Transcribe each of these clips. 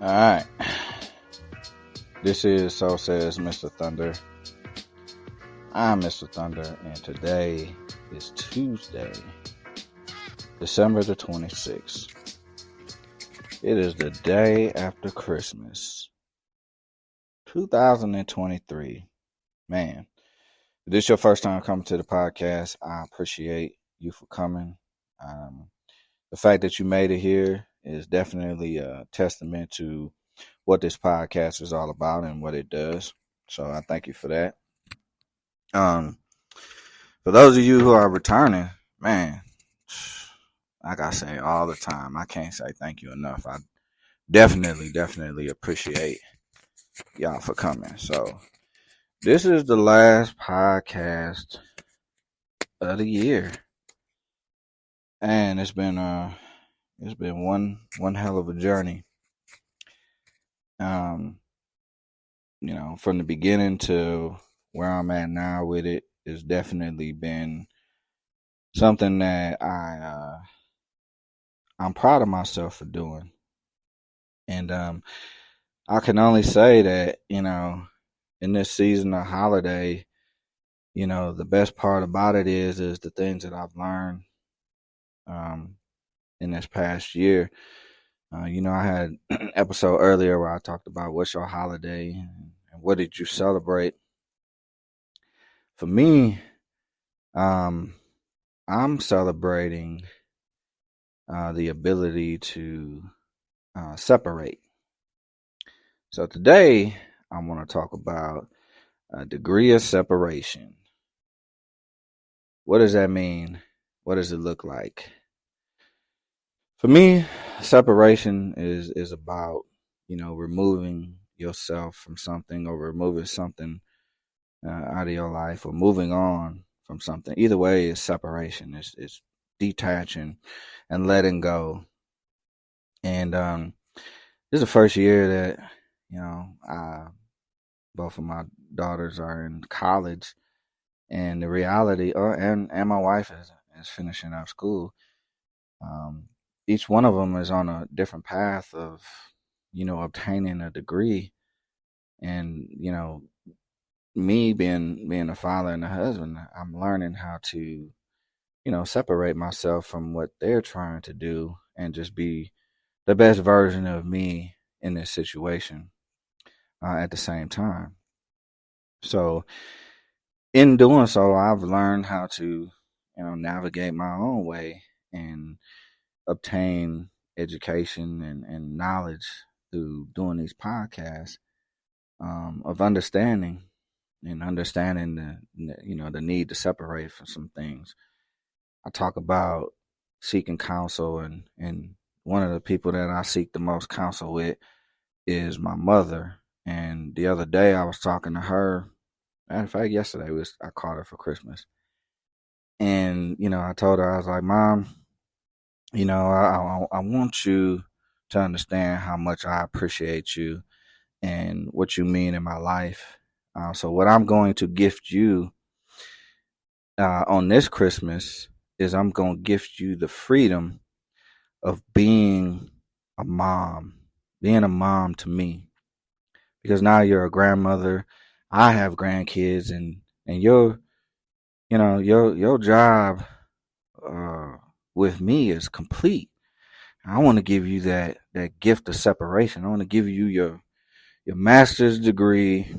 All right. This is So Says Mr. Thunder. I'm Mr. Thunder, and today is Tuesday, December the 26th. It is the day after Christmas, 2023. Man, if this is your first time coming to the podcast, I appreciate you for coming. The fact that you made it here is definitely a testament to what this podcast is all about and what it does. So I thank you for that. For those of you who are returning, man, like I say all the time, I can't say thank you enough. I definitely appreciate y'all for coming. So this is the last podcast of the year, and it's been one hell of a journey. From the beginning to where I'm at now with it, it's definitely been something that I'm proud of myself for doing. And I can only say that, in this season of holiday, the best part about it is the things that I've learned in this past year. I had an episode earlier where I talked about what's your holiday and what did you celebrate. For me, I'm celebrating the ability to separate. So today, I want to talk about a degree of separation. What does that mean? What does it look like? For me, separation is about, removing yourself from something or removing something out of your life or moving on from something. Either way, it's separation. It's detaching and letting go. And this is the first year that, both of my daughters are in college, and the reality, and my wife is finishing up school. Each one of them is on a different path of, obtaining a degree, and me being a father and a husband, I'm learning how to, separate myself from what they're trying to do and just be the best version of me in this situation at the same time. So in doing so, I've learned how to, navigate my own way and obtain education and knowledge through doing these podcasts of understanding the need to separate from some things. I talk about seeking counsel, and one of the people that I seek the most counsel with is my mother. And the other day I was talking to her. Matter of fact, yesterday I called her for Christmas. And, I told her, I was like, Mom, I want you to understand how much I appreciate you and what you mean in my life. So what I'm going to gift you on this Christmas is I'm going to gift you the freedom of being a mom to me. Because now you're a grandmother. I have grandkids, and your job with me is complete. I want to give you that gift of separation. I want to give you your master's degree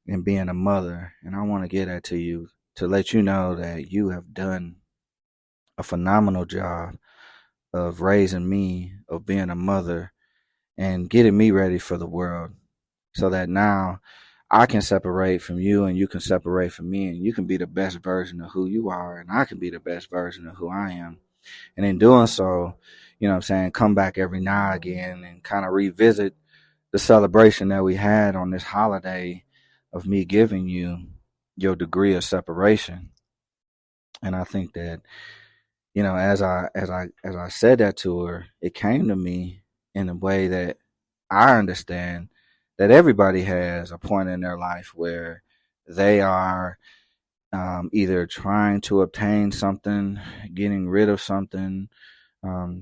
in being a mother, and I want to get that to you to let you know that you have done a phenomenal job of raising me, of being a mother, and getting me ready for the world, so that now I can separate from you and you can separate from me, and you can be the best version of who you are, and I can be the best version of who I am. And in doing so, come back every now and again and kind of revisit the celebration that we had on this holiday of me giving you your degree of separation. And I think that, as I said that to her, it came to me in a way that I understand that everybody has a point in their life where they are either trying to obtain something, getting rid of something,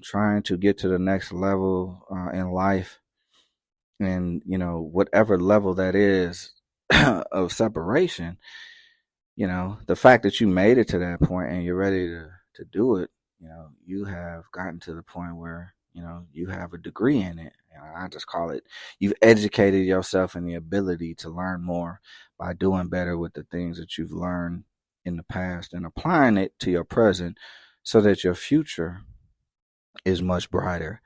trying to get to the next level in life. And, whatever level that is of separation, the fact that you made it to that point and you're ready to do it, you have gotten to the point where, you have a degree in it. I just call it, you've educated yourself in the ability to learn more by doing better with the things that you've learned in the past and applying it to your present so that your future is much brighter.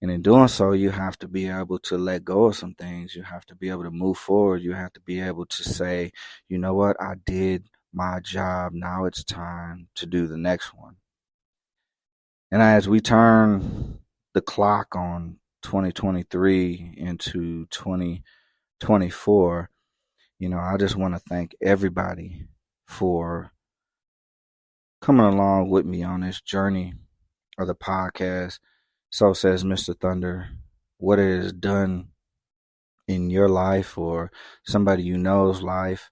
And in doing so, you have to be able to let go of some things. You have to be able to move forward. You have to be able to say, you know what, I did my job. Now it's time to do the next one. And as we turn the clock on 2023 into 2024, I just want to thank everybody for coming along with me on this journey of the podcast. So says Mr. Thunder. What it has done in your life or somebody you know's life,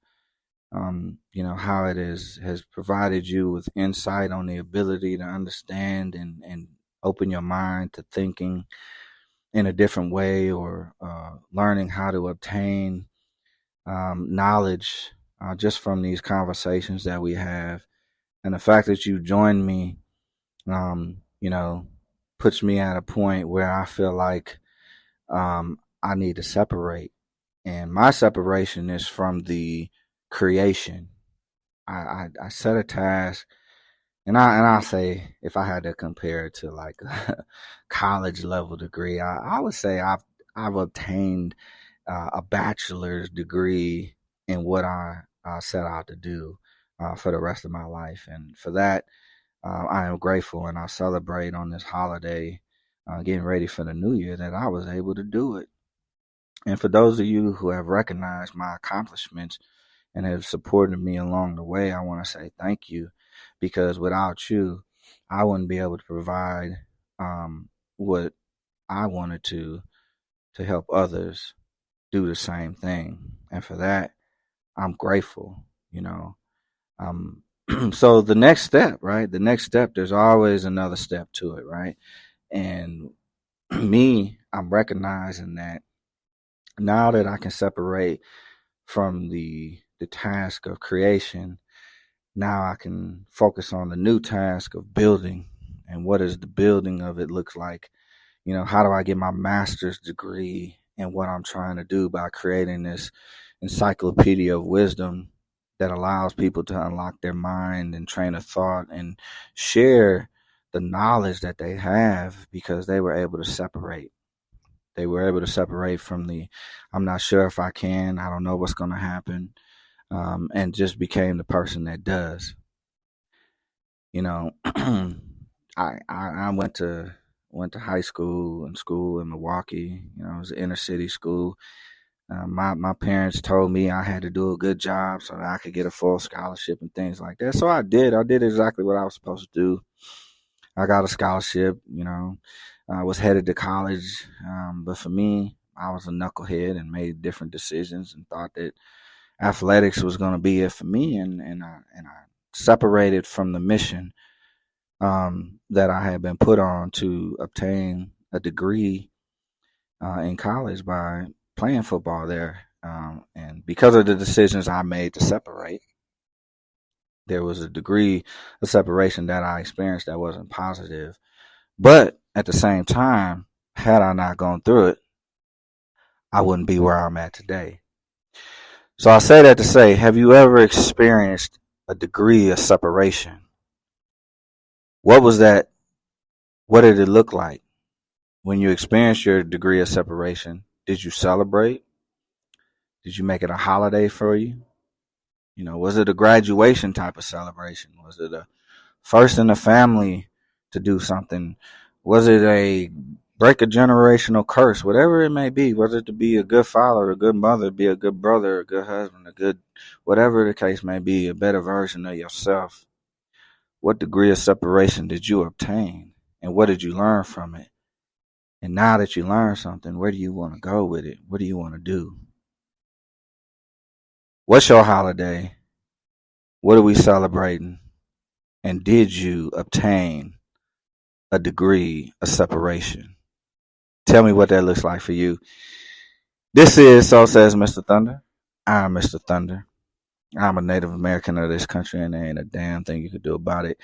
how it has provided you with insight on the ability to understand and open your mind to thinking in a different way, or learning how to obtain knowledge just from these conversations that we have. And the fact that you joined me, puts me at a point where I feel like I need to separate. And my separation is from the creation. I set a task, and I say, if I had to compare it to like a college level degree, I would say I've obtained a bachelor's degree in what I set out to do for the rest of my life. And for that, I am grateful, and I celebrate on this holiday, getting ready for the new year, that I was able to do it. And for those of you who have recognized my accomplishments and have supported me along the way, I want to say thank you, because without you, I wouldn't be able to provide what I wanted to help others do the same thing. And for that, I'm grateful, So the next step, right? The next step, there's always another step to it, right? And I'm recognizing that now that I can separate from the task of creation, now I can focus on the new task of building. And what does the building of it look like? How do I get my master's degree in what I'm trying to do by creating this encyclopedia of wisdom that allows people to unlock their mind and train of thought and share the knowledge that they have because they were able to separate. They were able to separate from the, I'm not sure if I can, I don't know what's going to happen, and just became the person that does. I went to high school and school in Milwaukee. It was an inner city school. My parents told me I had to do a good job so that I could get a full scholarship and things like that. So I did. I did exactly what I was supposed to do. I got a scholarship. I was headed to college, but for me, I was a knucklehead and made different decisions and thought that athletics was going to be it for me, and I separated from the mission that I had been put on to obtain a degree in college by playing football there. And because of the decisions I made to separate, there was a degree of separation that I experienced that wasn't positive. But at the same time, had I not gone through it, I wouldn't be where I'm at today. So I say that to say, have you ever experienced a degree of separation? What was that? What did it look like? When you experienced your degree of separation, did you celebrate? Did you make it a holiday for you? Was it a graduation type of celebration? Was it a first in the family to do something? Was it a break a generational curse? Whatever it may be, whether it to be a good father, a good mother, be a good brother, a good husband, a good, whatever the case may be, a better version of yourself. What degree of separation did you obtain? And what did you learn from it? And now that you learned something, where do you want to go with it? What do you want to do? What's your holiday? What are we celebrating? And did you obtain a degree of separation? Tell me what that looks like for you. This is So Says Mr. Thunder. I'm Mr. Thunder. I'm a Native American of this country, and there ain't a damn thing you can do about it.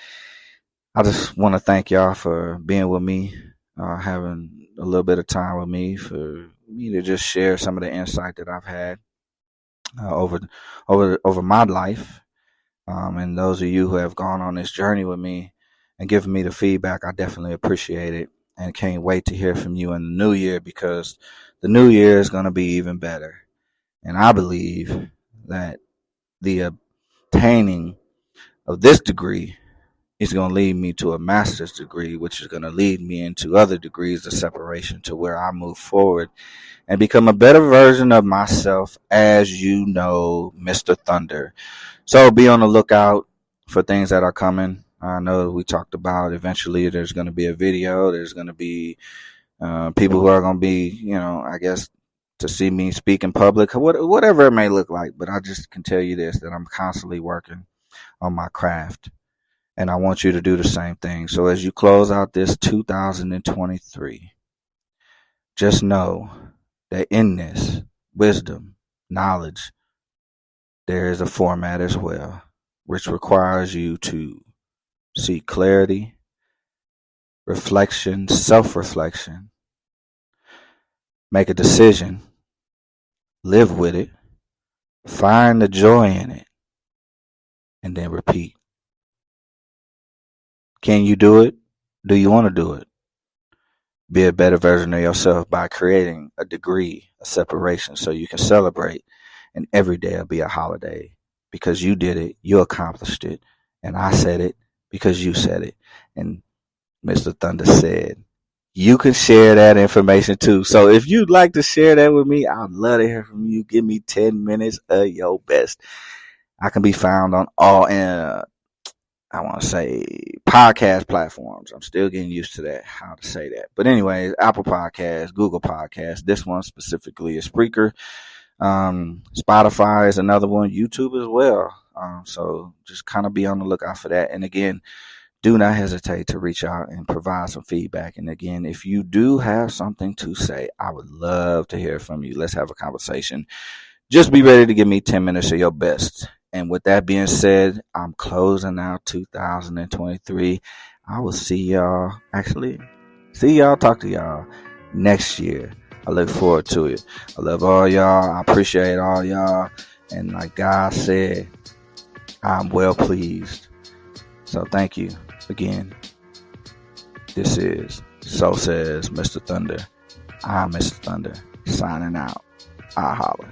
I just want to thank y'all for being with me, having a little bit of time with me, for me to just share some of the insight that I've had over my life. And those of you who have gone on this journey with me and given me the feedback, I definitely appreciate it, and can't wait to hear from you in the new year, because the new year is going to be even better. And I believe that the obtaining of this degree is going to lead me to a master's degree, which is going to lead me into other degrees of separation, to where I move forward and become a better version of myself, as you know, Mr. Thunder. So be on the lookout for things that are coming. I know we talked about eventually there's going to be a video. There's going to be people who are going to be, I guess, to see me speak in public, whatever it may look like. But I just can tell you this, that I'm constantly working on my craft, and I want you to do the same thing. So as you close out this 2023, just know that in this wisdom, knowledge, there is a format as well, which requires you to seek clarity, reflection, self-reflection, make a decision, live with it, find the joy in it, and then repeat. Can you do it? Do you want to do it? Be a better version of yourself by creating a degree of separation, so you can celebrate, and every day will be a holiday, because you did it, you accomplished it, and I said it because you said it. And Mr. Thunder said, you can share that information too. So if you'd like to share that with me, I'd love to hear from you. Give me 10 minutes of your best. I can be found on all, I want to say, podcast platforms. I'm still getting used to that, how to say that. But anyway, Apple Podcasts, Google Podcasts. This one specifically is Spreaker. Spotify is another one. YouTube as well. So just kind of be on the lookout for that. And again, do not hesitate to reach out and provide some feedback. And again, if you do have something to say, I would love to hear from you. Let's have a conversation. Just be ready to give me 10 minutes of your best. And with that being said, I'm closing out 2023. I will see y'all, talk to y'all next year. I look forward to it. I love all y'all. I appreciate all y'all. And like God said, I'm well pleased. So thank you again. This is So Says Mr. Thunder. I'm Mr. Thunder, signing out. I holler.